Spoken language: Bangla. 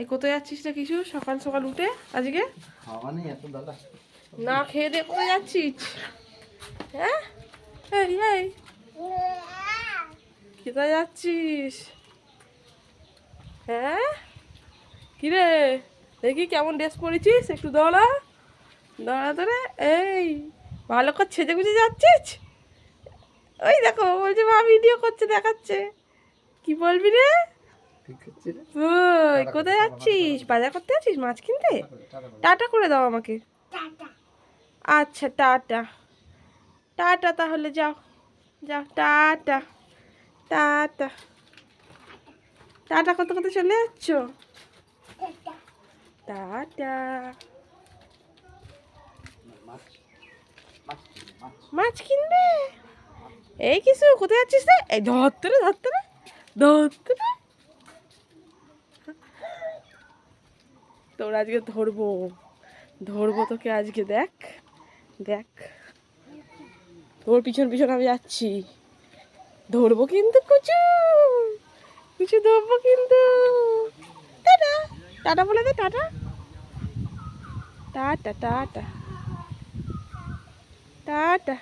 এই কোথায় যাচ্ছিস না কিছু সকাল সকাল উঠে আজকে? খাওয়া নেই এত দাদা। না খেয়ে দিয়ে কোথায় যাচ্ছিস? হ্যাঁ এই এই কোথায় যাচ্ছিস? হ্যাঁ কিরে দেখি কেমন ড্রেস পরেছিস, একটু দাঁড়া দাঁড়া তোরে। এই ভালো করে ছেজে গুজে যাচ্ছিস? ওই দেখো বলছে মা ভিডিও করছে, দেখাচ্ছে। কি বলবি রে? ওই কোথায় যাচ্ছিস? বাজার করতে যাচ্ছিস, মাছ কিনতে? টাটা করে দাও আমাকে। আচ্ছা টাটা টাটা, তাহলে যাও যাও, টাটা টাটা টাটা কত কত চলে যাচ্ছ? টাটা। মাছ কিনবে? এই কিছু কোথায় যাচ্ছিস রে? এই ধরতে রে ধরতে রে ধরতে রে। তোর আজকে ধরবো ধরবো তোকে আজকে, দেখ দেখ তোর পিছন পিছন আমি যাচ্ছি, ধরবো কিন্তু কুচু কুচু ধরবো কিন্তু। টাটা টাটা বলে দে, টাটা টাটা টাটা টাটা।